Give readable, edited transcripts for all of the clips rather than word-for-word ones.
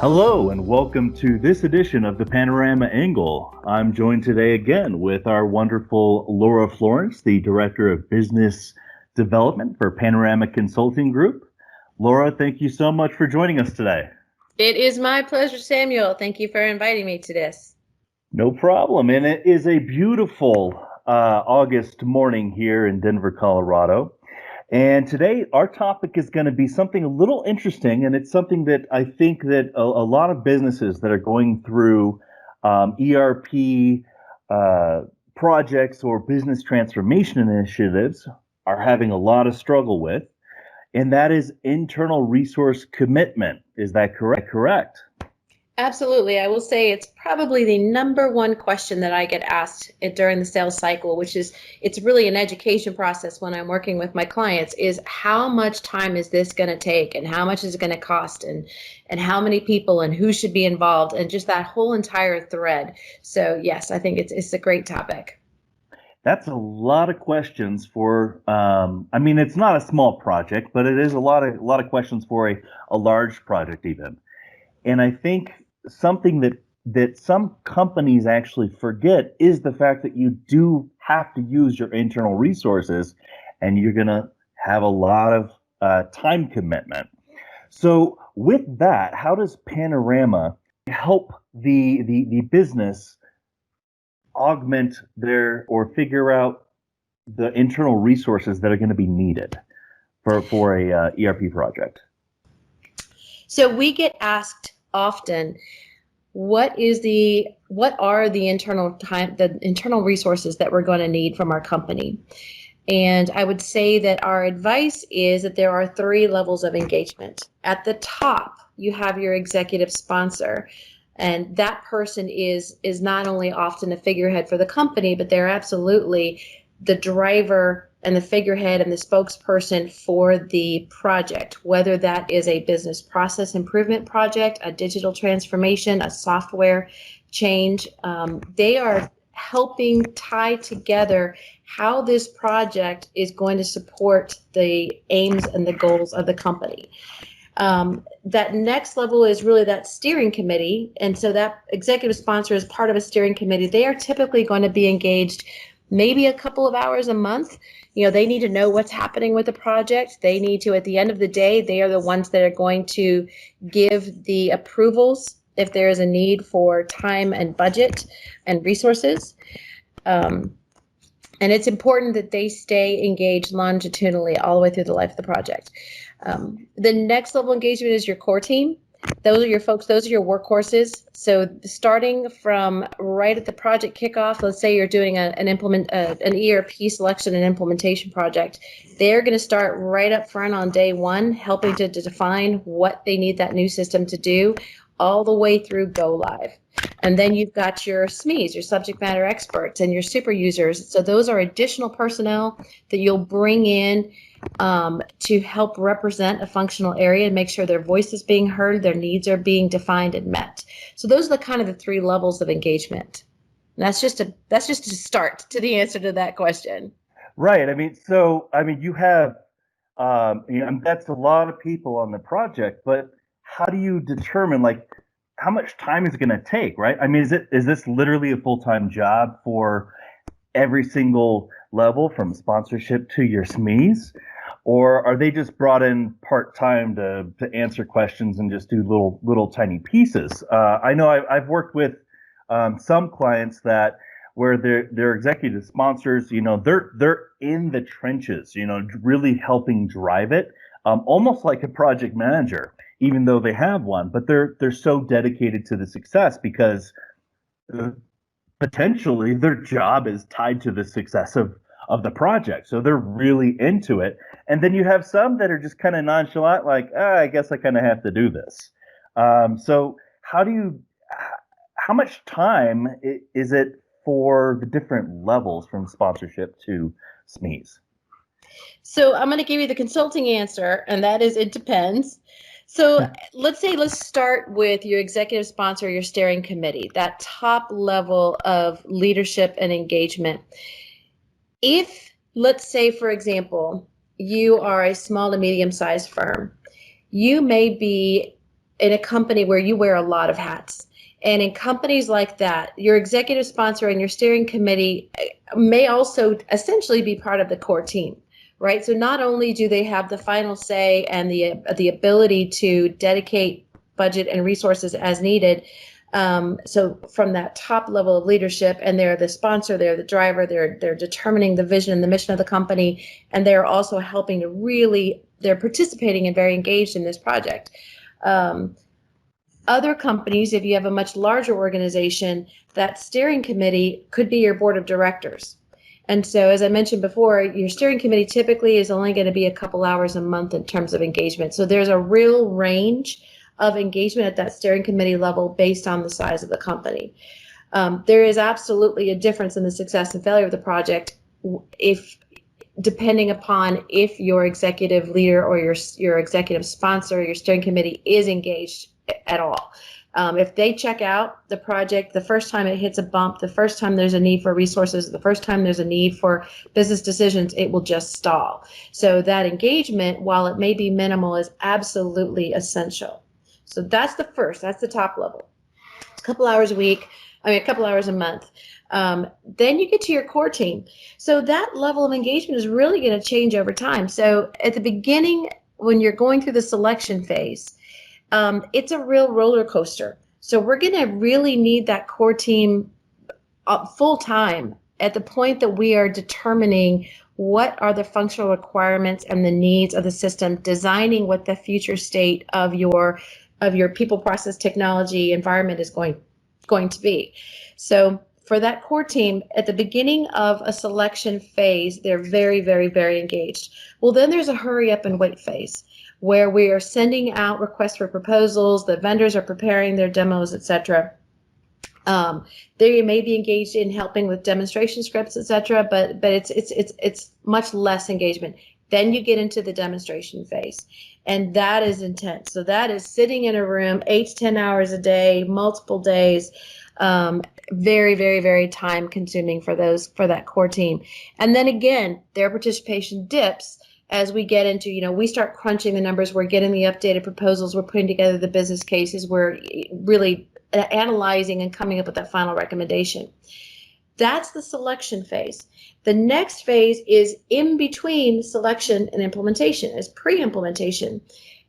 Hello and welcome to this edition of the Panorama Angle. I'm joined today again with our wonderful Laura Florence, the Director of Business Development for Panorama Consulting Group. Laura, thank you so much for joining us today. It is my pleasure, Samuel. Thank you for inviting me to this. No problem. And it is a beautiful August morning here in Denver, Colorado. And today our topic is going to be something a little interesting, and it's something that I think that a lot of businesses that are going through ERP projects or business transformation initiatives are having a lot of struggle with, and that is internal resource commitment. Is that correct? Absolutely. I will say it's probably the number one question that I get asked during the sales cycle, which is it's really an education process when I'm working with my clients is how much time is this going to take and how much is it going to cost and how many people and who should be involved and just that whole entire thread. So yes, I think it's a great topic. That's a lot of questions for. I mean, it's not a small project, but it is a lot of questions for a large project even. And I think something that some companies actually forget is the fact that you do have to use your internal resources, and you're going to have a lot of time commitment. So, with that, how does Panorama help the business augment their or figure out the internal resources that are going to be needed for a ERP project? So we get asked often, what are the internal resources that we're going to need from our company? And I would say that our advice is that there are three levels of engagement. At the top, you have your executive sponsor. And that person is not only often a figurehead for the company, but they're absolutely the driver and the figurehead and the spokesperson for the project, whether that is a business process improvement project, a digital transformation, a software change. They are helping tie together how this project is going to support the aims and the goals of the company. That next level is really that steering committee. And so that executive sponsor is part of a steering committee. They are typically going to be engaged maybe a couple of hours a month. They need to know what's happening with the project. They need to, at the end of the day, they are the ones that are going to give the approvals if there is a need for time and budget and resources. And it's important that they stay engaged longitudinally all the way through the life of the project. The next level engagement is your core team. Those are your folks, those are your workhorses. So starting from right at the project kickoff, let's say you're doing an ERP selection and implementation project, they're going to start right up front on day one, helping to define what they need that new system to do all the way through go live. And then you've got your SMEs, your subject matter experts, and your super users. So those are additional personnel that you'll bring in to help represent a functional area and make sure their voice is being heard, their needs are being defined and met. So those are the kind of the three levels of engagement. And that's just a start to the answer to that question. Right. I mean, you have, that's a lot of people on the project, but how do you determine like how much time is it going to take? Right. I mean, is this literally a full time job for every single level from sponsorship to your SMEs? Or are they just brought in part time to answer questions and just do little tiny pieces? I know I've worked with some clients that where their executive sponsors, they're in the trenches, really helping drive it, almost like a project manager, even though they have one, but they're so dedicated to the success because potentially their job is tied to the success of the project. So they're really into it. And then you have some that are just kind of nonchalant, like, I guess I kind of have to do this. So how much time is it for the different levels from sponsorship to SMEs? So I'm going to give you the consulting answer, and that is it depends. So let's start with your executive sponsor, your steering committee, that top level of leadership and engagement. If, let's say, for example, you are a small to medium-sized firm, you may be in a company where you wear a lot of hats. And in companies like that, your executive sponsor and your steering committee may also essentially be part of the core team, right? So not only do they have the final say and the ability to dedicate budget and resources as needed, so from that top level of leadership, and they're the sponsor, they're the driver, they're determining the vision and the mission of the company, and they're also helping to really, they're participating and very engaged in this project. Other companies, if you have a much larger organization, that steering committee could be your board of directors. And so, as I mentioned before, your steering committee typically is only going to be a couple hours a month in terms of engagement. So there's a real range of engagement at that steering committee level based on the size of the company. There is absolutely a difference in the success and failure of the project if depending upon if your executive leader or your executive sponsor, your steering committee is engaged at all. If they check out the project the first time it hits a bump, the first time there's a need for resources, the first time there's a need for business decisions, it will just stall. So that engagement, while it may be minimal, is absolutely essential. So that's the top level. It's a couple hours a week, a couple hours a month. Then you get to your core team. So that level of engagement is really going to change over time. So at the beginning, when you're going through the selection phase, it's a real roller coaster. So we're going to really need that core team full time at the point that we are determining what are the functional requirements and the needs of the system, designing what the future state of your people, process, technology environment is going to be. So for that core team, at the beginning of a selection phase, they're very, very, very engaged. Well, then there's a hurry up and wait phase where we are sending out requests for proposals, the vendors are preparing their demos, etc. They may be engaged in helping with demonstration scripts, etc., but it's much less engagement. Then you get into the demonstration phase, and that is intense. So that is sitting in a room 8 to 10 hours a day, multiple days, very, very, very time consuming for that core team. And then again, their participation dips as we get into, we start crunching the numbers, we're getting the updated proposals, we're putting together the business cases, we're really analyzing and coming up with that final recommendation. That's the selection phase. The next phase is in between selection and implementation, is pre-implementation.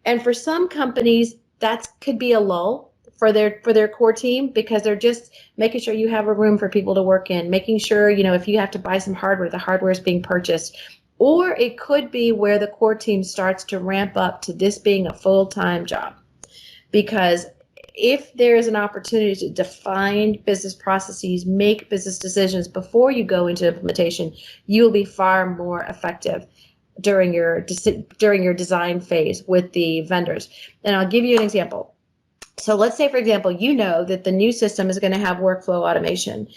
And for some companies, that could be a lull for their core team, because they're just making sure you have a room for people to work in, making sure, if you have to buy some hardware, the hardware is being purchased. Or it could be where the core team starts to ramp up to this being a full-time job. Because if there is an opportunity to define business processes, make business decisions before you go into implementation, you'll be far more effective during your design phase with the vendors. And I'll give you an example. So let's say, for example, that the new system is going to have workflow automation,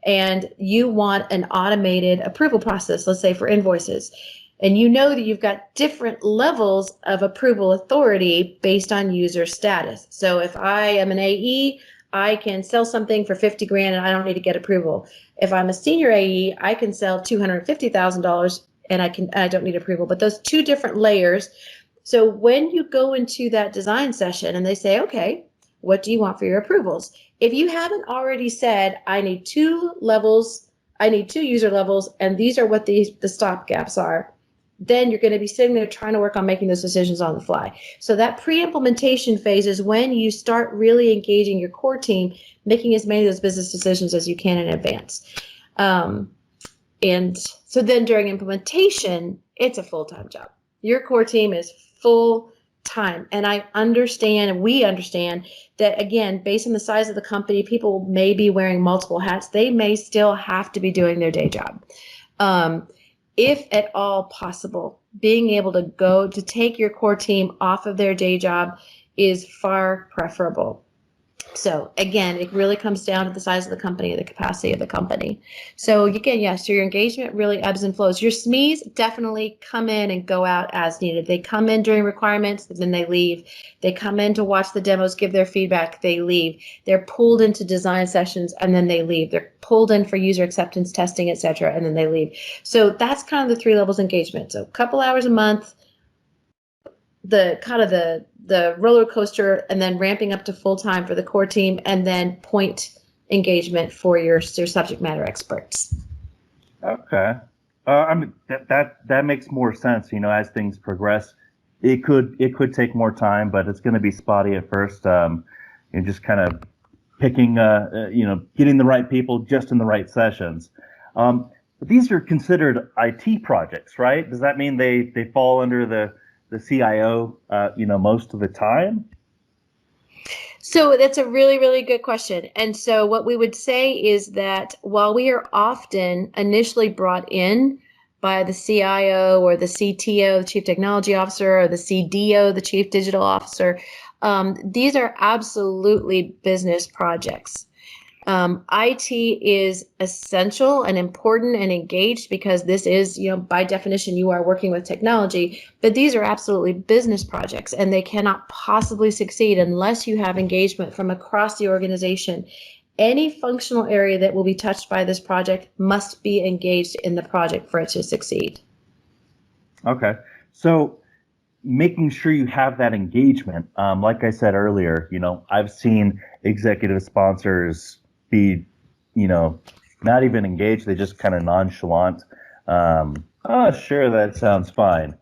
and you want an automated approval process, let's say for invoices. And that you've got different levels of approval authority based on user status. So if I am an AE, I can sell something for $50,000 and I don't need to get approval. If I'm a senior AE, I can sell $250,000 and I don't need approval. But those two different layers. So when you go into that design session and they say, okay, what do you want for your approvals? If you haven't already said, I need 2 levels, I need 2 user levels, and these are what the stop gaps are, then you're going to be sitting there trying to work on making those decisions on the fly. So that pre-implementation phase is when you start really engaging your core team, making as many of those business decisions as you can in advance. And so then during implementation, it's a full-time job. Your core team is full time. And I understand, and we understand that, again, based on the size of the company, people may be wearing multiple hats. They may still have to be doing their day job. If at all possible, being able to take your core team off of their day job is far preferable. So again, it really comes down to the size of the company and the capacity of the company. So again, yes, so your engagement really ebbs and flows. Your SMEs definitely come in and go out as needed. They come in during requirements, then they leave. They come in to watch the demos, give their feedback, they leave. They're pulled into design sessions and then they leave. They're pulled in for user acceptance testing, et cetera, and then they leave. So that's kind of the 3 levels of engagement. So a couple hours a month, the kind of the roller coaster, and then ramping up to full time for the core team, and then point engagement for your subject matter experts. Okay. I mean that makes more sense. As things progress, it could take more time, but it's going to be spotty at first. And just kind of picking, getting the right people just in the right sessions. But these are considered IT projects, right? Does that mean they fall under the CIO, most of the time? So that's a really, really good question. And so what we would say is that while we are often initially brought in by the CIO or the CTO, the Chief Technology Officer, or the CDO, the Chief Digital Officer, these are absolutely business projects. IT is essential and important and engaged because this is, by definition, you are working with technology, but these are absolutely business projects and they cannot possibly succeed unless you have engagement from across the organization. Any functional area that will be touched by this project must be engaged in the project for it to succeed. Okay. So making sure you have that engagement, like I said earlier, I've seen executive sponsors be, not even engaged. They just kind of nonchalant. Oh, sure, that sounds fine.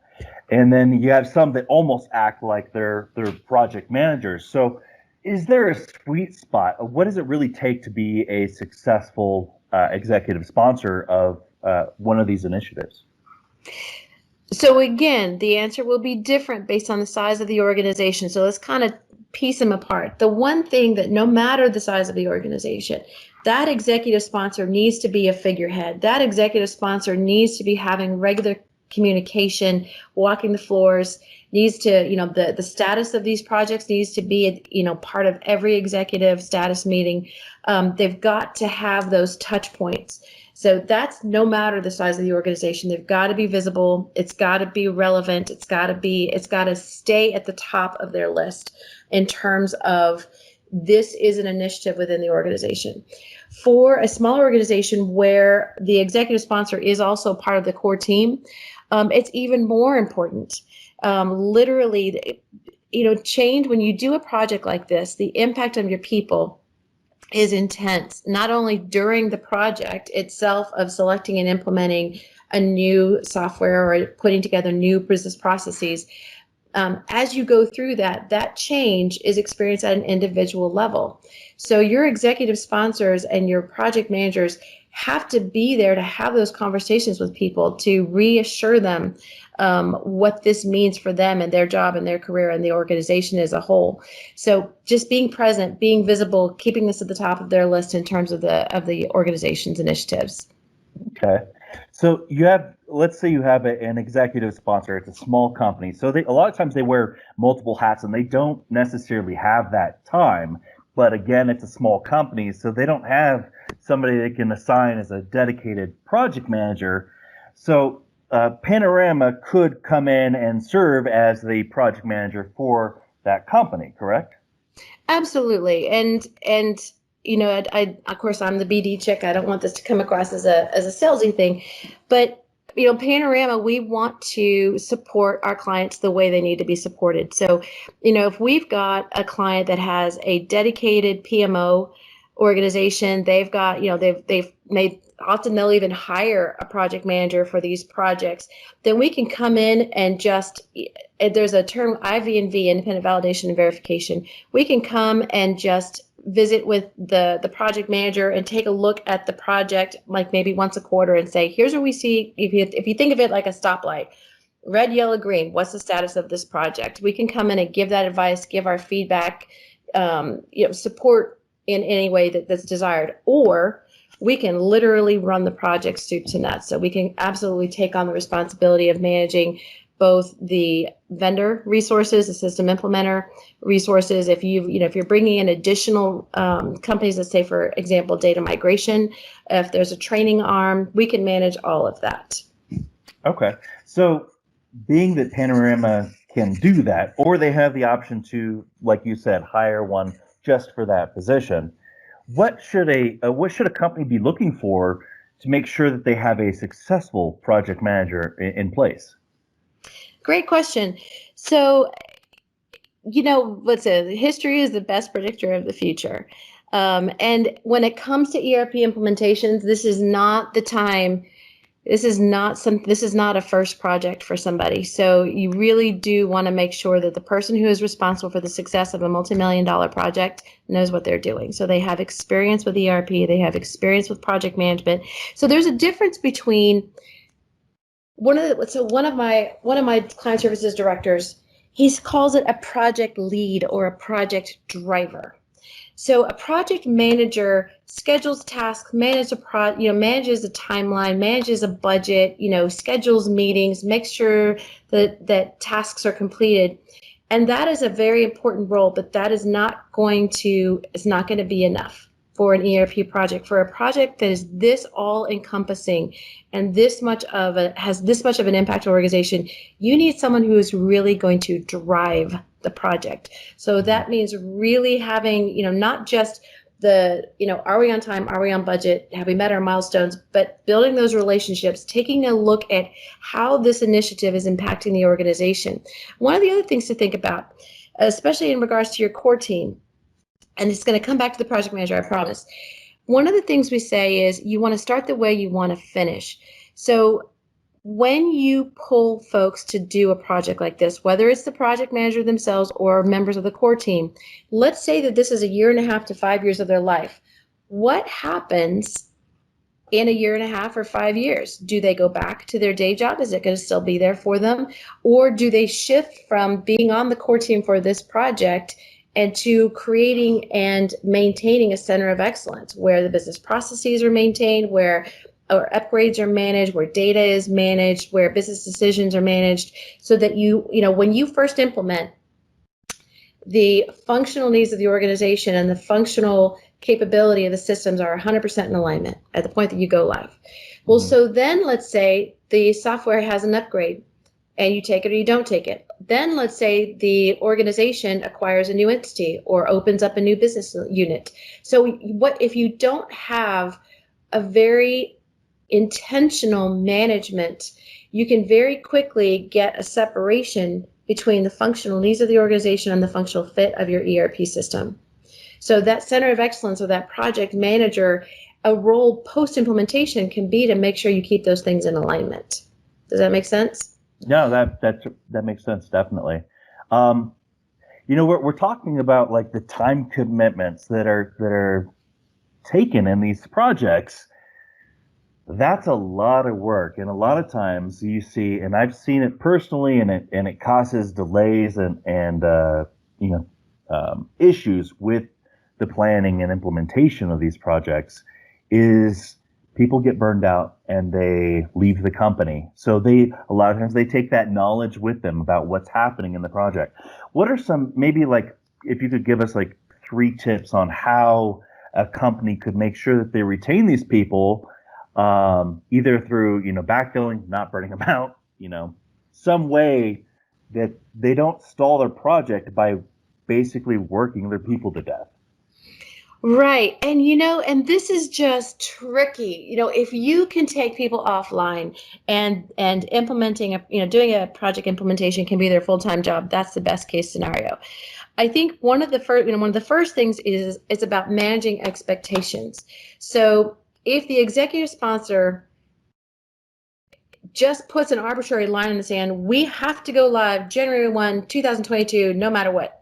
And then you have some that almost act like they're project managers. So, is there a sweet spot? What does it really take to be a successful executive sponsor of one of these initiatives? So again, the answer will be different based on the size of the organization. So let's kind of piece them apart. The one thing that no matter the size of the organization, that executive sponsor needs to be a figurehead. That executive sponsor needs to be having regular communication, walking the floors, needs to, the status of these projects needs to be, part of every executive status meeting. They've got to have those touch points. So that's no matter the size of the organization. They've got to be visible. It's got to be relevant. It's got to stay at the top of their list in terms of this is an initiative within the organization. For a smaller organization where the executive sponsor is also part of the core team, it's even more important. Literally, change when you do a project like this, the impact on your people is intense, not only during the project itself of selecting and implementing a new software or putting together new business processes. As you go through that change is experienced at an individual level. So your executive sponsors and your project managers have to be there to have those conversations with people to reassure them what this means for them and their job and their career and the organization as a whole. So just being present, being visible, keeping this at the top of their list in terms of the organization's initiatives. Okay. So let's say you have an executive sponsor. It's a small company. So a lot of times they wear multiple hats and they don't necessarily have that time. But again, it's a small company, so they don't have somebody they can assign as a dedicated project manager. So Panorama could come in and serve as the project manager for that company, correct? Absolutely. And I of course I'm the BD chick. I don't want this to come across as a salesy thing, but Panorama, we want to support our clients the way they need to be supported. So, if we've got a client that has a dedicated PMO organization, they've got, they've made, often they'll even hire a project manager for these projects, then we can come in and just, there's a term IV&V, independent validation and verification. We can come and just visit with the project manager and take a look at the project, like maybe once a quarter, and say, here's where we see, if you think of it like a stoplight, red, yellow, green, what's the status of this project? We can come in and give that advice, give our feedback, support in any way that's desired, or we can literally run the project soup to nuts. So we can absolutely take on the responsibility of managing both the vendor resources, the system implementer resources. If you're bringing in additional companies, let's say, for example, data migration, if there's a training arm, we can manage all of that. Okay. So being that Panorama can do that, or they have the option to, like you said, hire one just for that position, what should a company be looking for to make sure that they have a successful project manager in place? Great question. So, what's it? History is the best predictor of the future. And when it comes to ERP implementations, this is not the time. This is not a first project for somebody. So you really do want to make sure that the person who is responsible for the success of a multi-million-dollar project knows what they're doing. So they have experience with ERP, they have experience with project management. So there's a difference between one of my client services directors, he calls it a project lead or a project driver. So a project manager schedules tasks, manages a timeline, manages a budget, schedules meetings, makes sure that tasks are completed. And that is a very important role, but that is not going to be enough for an ERP project. For a project that is this all encompassing and has this much of an impact on organization, you need someone who is really going to drive the project. So that means really having, not just are we on time? Are we on budget? Have we met our milestones? But building those relationships, taking a look at how this initiative is impacting the organization. One of the other things to think about, especially in regards to your core team, and it's going to come back to the project manager, I promise. One of the things we say is you want to start the way you want to finish. So when you pull folks to do a project like this, whether it's the project manager themselves or members of the core team, let's say that this is 1.5 to 5 years of their life. What happens in 1.5 or 5 years? Do they go back to their day job? Is it going to still be there for them? Or do they shift from being on the core team for this project and to creating and maintaining a center of excellence where the business processes are maintained, where or upgrades are managed, where data is managed, where business decisions are managed, so that when you first implement, the functional needs of the organization and the functional capability of the systems are 100% in alignment at the point that you go live. Well, so then let's say the software has an upgrade and you take it or you don't take it. Then let's say the organization acquires a new entity or opens up a new business unit. So what if you don't have a very intentional management, you can very quickly get a separation between the functional needs of the organization and the functional fit of your ERP system. So that center of excellence or that project manager, a role post-implementation can be to make sure you keep those things in alignment. Does that make sense? No, that makes sense, definitely. We're talking about like the time commitments that are taken in these projects. That's a lot of work, and a lot of times you see, and I've seen it personally, and it causes delays and issues with the planning and implementation of these projects. Is people get burned out and they leave the company. So a lot of times they take that knowledge with them about what's happening in the project. What are some, maybe like, if you could give us like 3 tips on how a company could make sure that they retain these people, either through, backfilling, not burning them out, some way that they don't stall their project by basically working their people to death. Right. And, and this is just tricky. If you can take people offline and implementing doing a project implementation can be their full-time job, that's the best case scenario. I think one of the first things is it's about managing expectations. So if the executive sponsor just puts an arbitrary line in the sand, we have to go live January 1, 2022, no matter what.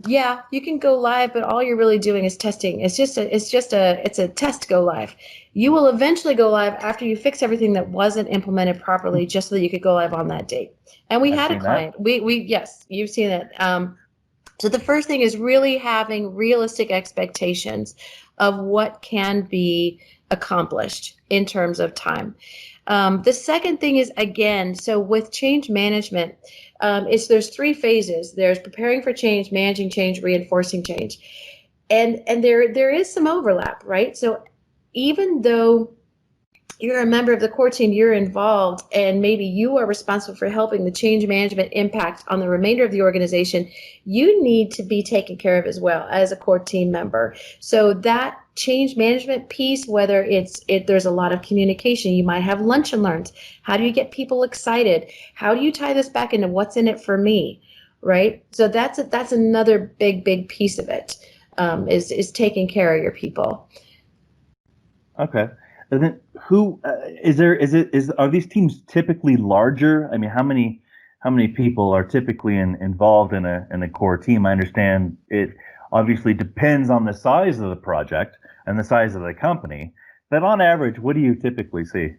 Yeah, you can go live, but all you're really doing is testing. It's a test to go live. You will eventually go live after you fix everything that wasn't implemented properly, just so that you could go live on that date. And we had a client. Yes, you've seen it. So the first thing is really having realistic expectations of what can be accomplished in terms of time. The second thing is, again, so with change management, there's 3 phases. There's preparing for change, managing change, reinforcing change. And there is some overlap, right? So even though you're a member of the core team, you're involved, and maybe you are responsible for helping the change management impact on the remainder of the organization, you need to be taken care of as well as a core team member. So that change management piece, whether there's a lot of communication, you might have lunch and learns. How do you get people excited? How do you tie this back into what's in it for me, right? So that's another big piece of it, is taking care of your people. Okay. And then who are these teams typically larger? I mean, how many people are typically involved in a core team? I understand it obviously depends on the size of the project and the size of the company, but on average, what do you typically see?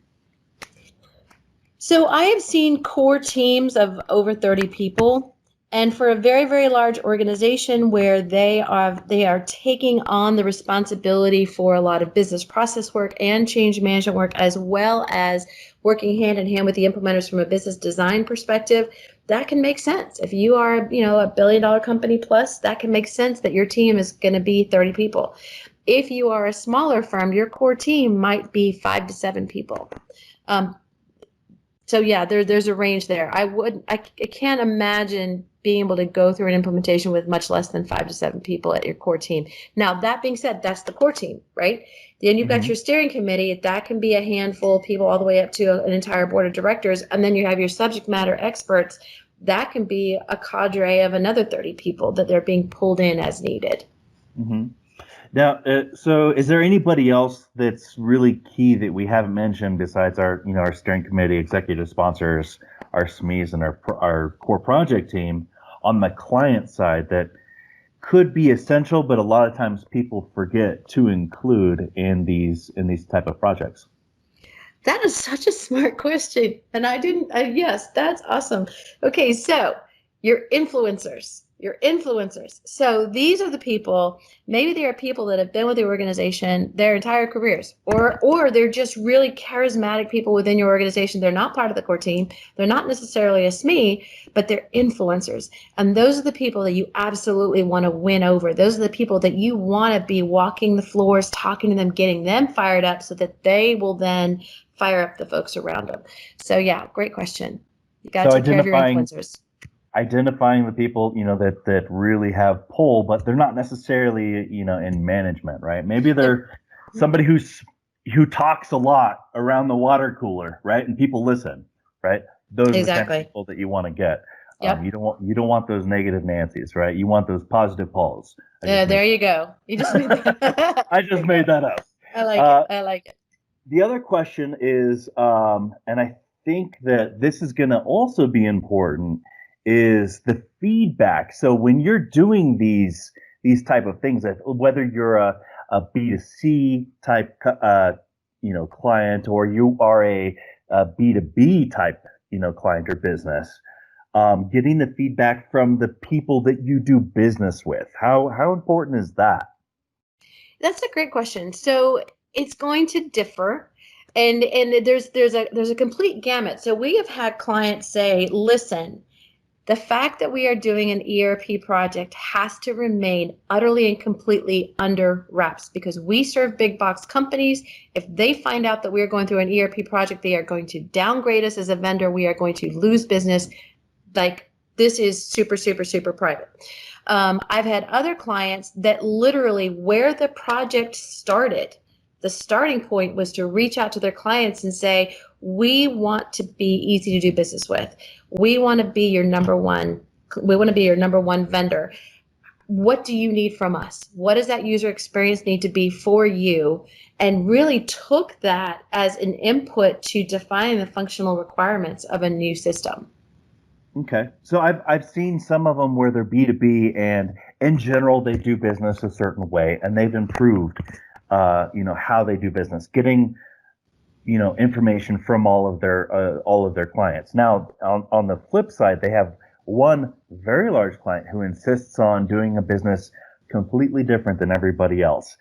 So I have seen core teams of over 30 people. And for a very large organization where they are taking on the responsibility for a lot of business process work and change management work, as well as working hand in hand with the implementers from a business design perspective, that can make sense. If you are, a $1 billion company plus, that can make sense that your team is going to be 30 people. If you are a smaller firm, your core team might be 5 to 7 people. So yeah, there's a range there. I can't imagine being able to go through an implementation with much less than 5 to 7 people at your core team. Now, that being said, that's the core team, right? Then you've got your steering committee. That can be a handful of people all the way up to an entire board of directors. And then you have your subject matter experts. That can be a cadre of another 30 people that they're being pulled in as needed. Mm-hmm. Now, so is there anybody else that's really key that we haven't mentioned besides our steering committee, executive sponsors, our SMEs, and our core project team on the client side that could be essential, but a lot of times people forget to include in these type of projects? That is such a smart question. And yes, that's awesome. Okay, so your influencers. Your influencers. So these are the people, maybe they are people that have been with the organization their entire careers, or they're just really charismatic people within your organization. They're not part of the core team. They're not necessarily a SME, but they're influencers. And those are the people that you absolutely want to win over. Those are the people that you want to be walking the floors, talking to them, getting them fired up so that they will then fire up the folks around them. So yeah, great question. You got to So take care of your influencers. identifying the people that really have pull, but they're not necessarily in management, right? Maybe they're somebody who talks a lot around the water cooler, right? And people listen, right? Those are the kind of Exactly. people that you want to get. Yep. You don't want those negative Nancy's, right? You want those positive Pauls. Yeah, there you go. You just made that. I just made that up. I like it. I like it. The other question is, and I think that this is going to also be important, is the feedback. So when you're doing these type of things, whether you're a B2C type client, or you are a B2B type client or business, getting the feedback from the people that you do business with, how important is that? That's a great question. So it's going to differ. And there's a complete gamut. So we have had clients say, listen, the fact that we are doing an ERP project has to remain utterly and completely under wraps because we serve big box companies. If they find out that we are going through an ERP project, they are going to downgrade us as a vendor. We are going to lose business. Like, this is super, super, super private. I've had other clients that literally where the project started, the starting point was to reach out to their clients and say, we want to be easy to do business with. We want to be your number one. We want to be your number one vendor. What do you need from us? What does that user experience need to be for you? And really took that as an input to define the functional requirements of a new system. Okay. So I've seen some of them where they're B2B, and in general they do business a certain way, and they've improved how they do business, getting information from all of their clients. Now on the flip side, they have one very large client who insists on doing a business completely different than everybody else.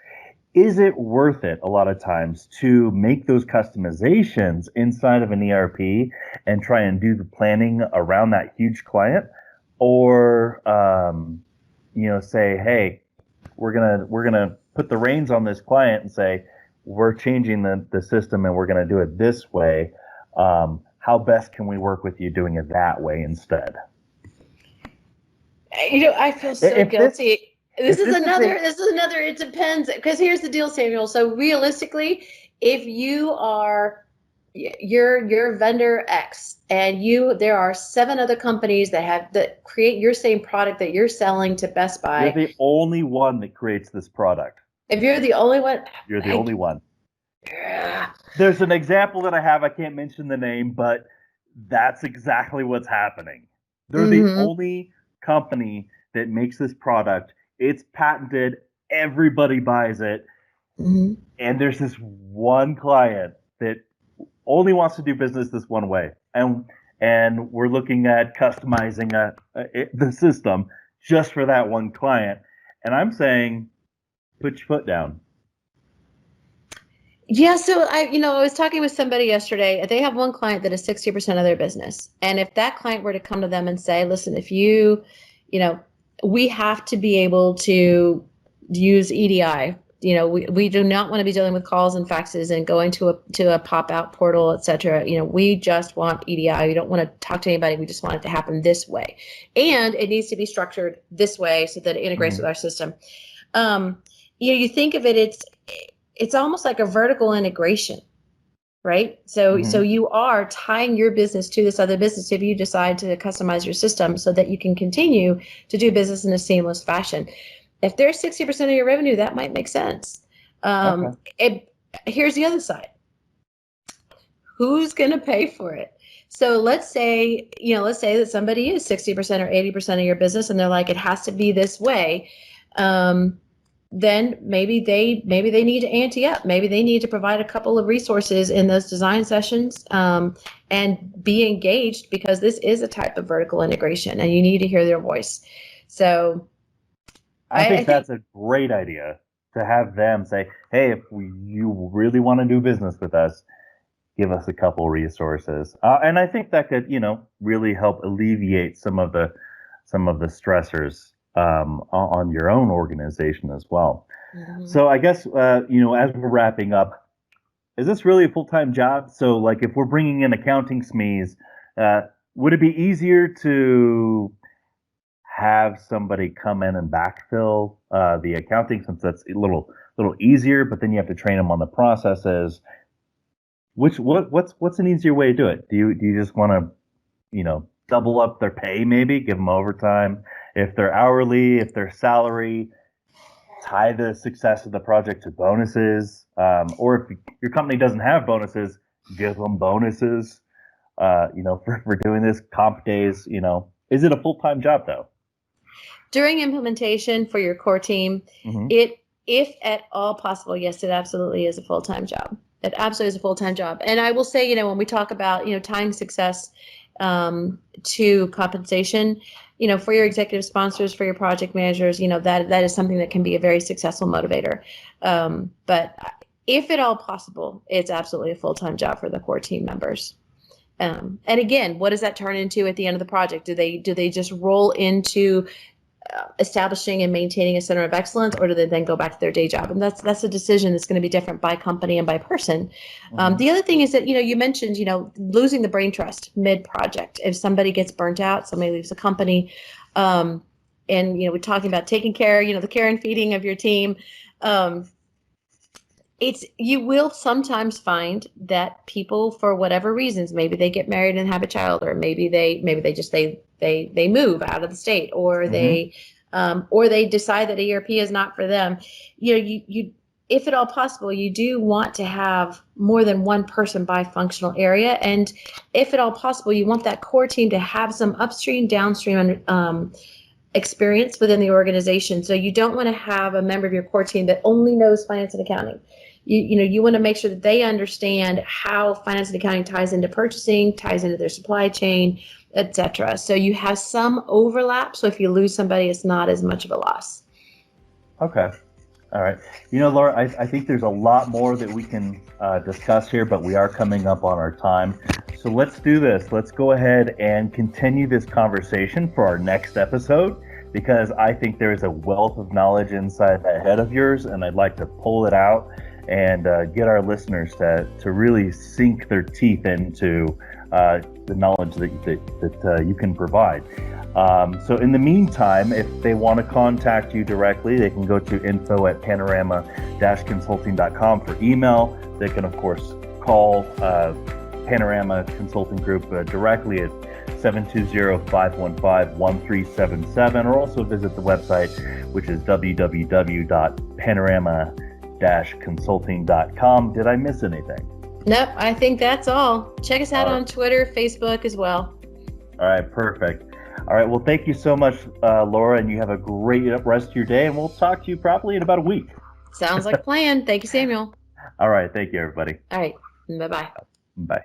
Is it worth it a lot of times to make those customizations inside of an ERP and try and do the planning around that huge client, or say, hey, we're gonna put the reins on this client and say we're changing the system and we're gonna do it this way. How best can we work with you doing it that way instead? I feel so guilty. This is another. It depends, because here's the deal, Samuel. So realistically, if you are your vendor X, and there are 7 other companies that create your same product that you're selling to Best Buy. You're the only one that creates this product. If you're the only one, you're the only one. There's an example that I have. I can't mention the name, but that's exactly what's happening. They're the only company that makes this product. It's patented. Everybody buys it. And there's this one client that only wants to do business this one way. And we're looking at customizing the system just for that one client. And I'm saying, put your foot down. Yeah, so I was talking with somebody yesterday. They have one client that is 60% of their business. And if that client were to come to them and say, listen, if we have to be able to use EDI. We do not want to be dealing with calls and faxes and going to a pop-out portal, et cetera. We just want EDI. We don't want to talk to anybody. We just want it to happen this way. And it needs to be structured this way so that it integrates with our system. You think of it, it's almost like a vertical integration, right? So you are tying your business to this other business if you decide to customize your system so that you can continue to do business in a seamless fashion. If they're 60% of your revenue, that might make sense. Here's the other side. Who's going to pay for it? So let's say that somebody is 60% or 80% of your business, and they're like, it has to be this way. Then maybe they need to ante up. Maybe they need to provide a couple of resources in those design sessions and be engaged, because this is a type of vertical integration, and you need to hear their voice. So I think that's a great idea, to have them say, hey, if you really want to do business with us, give us a couple resources. And I think that could, really help alleviate some of the stressors on your own organization as well. So I guess, as we're wrapping up, is this really a full-time job? So like, if we're bringing in accounting SMEs, would it be easier to have somebody come in and backfill the accounting, since that's a little easier, but then you have to train them on the processes? What's an easier way to do it? Do you just want to, double up their pay, maybe give them overtime if they're hourly, if they're salary, tie the success of the project to bonuses, or if your company doesn't have bonuses, give them bonuses, for doing this, comp days, Is it a full-time job though? During implementation for your core team, if at all possible, yes, it absolutely is a full-time job. It absolutely is a full-time job. And I will say, when we talk about, tying success to compensation, for your executive sponsors, for your project managers, that is something that can be a very successful motivator. But if at all possible, it's absolutely a full-time job for the core team members. And again, what does that turn into at the end of the project? Do they just roll into establishing and maintaining a center of excellence, or do they then go back to their day job? And that's a decision that's going to be different by company and by person. The other thing is that, you mentioned, losing the brain trust mid-project. If somebody gets burnt out, somebody leaves the company, and, we're talking about taking care, the care and feeding of your team. You will sometimes find that people, for whatever reasons, maybe they get married and have a child, or maybe they just they move out of the state, or they decide that ERP is not for them. You if at all possible, you do want to have more than one person by functional area, and if at all possible, you want that core team to have some upstream, downstream experience within the organization. So you don't want to have a member of your core team that only knows finance and accounting. You want to make sure that they understand how finance and accounting ties into purchasing, ties into their supply chain, etc. So you have some overlap. So if you lose somebody, it's not as much of a loss. Okay. All right. Laura, I think there's a lot more that we can discuss here, but we are coming up on our time. So let's do this. Let's go ahead and continue this conversation for our next episode, because I think there is a wealth of knowledge inside that head of yours, and I'd like to pull it out and get our listeners to really sink their teeth into the knowledge that you can provide. So in the meantime, if they want to contact you directly, they can go to info@panorama-consulting.com for email. They can, of course, call Panorama Consulting Group directly at 720-515-1377, or also visit the website, which is www.panorama-consulting.com. Did I miss anything? Nope, I think that's all. Check us out All right. on Twitter, Facebook as well. All right, perfect. All right, well, thank you so much, Laura, and you have a great rest of your day, and we'll talk to you probably in about a week. Sounds like a plan. Thank you, Samuel. All right, thank you, everybody. All right, bye-bye. Bye.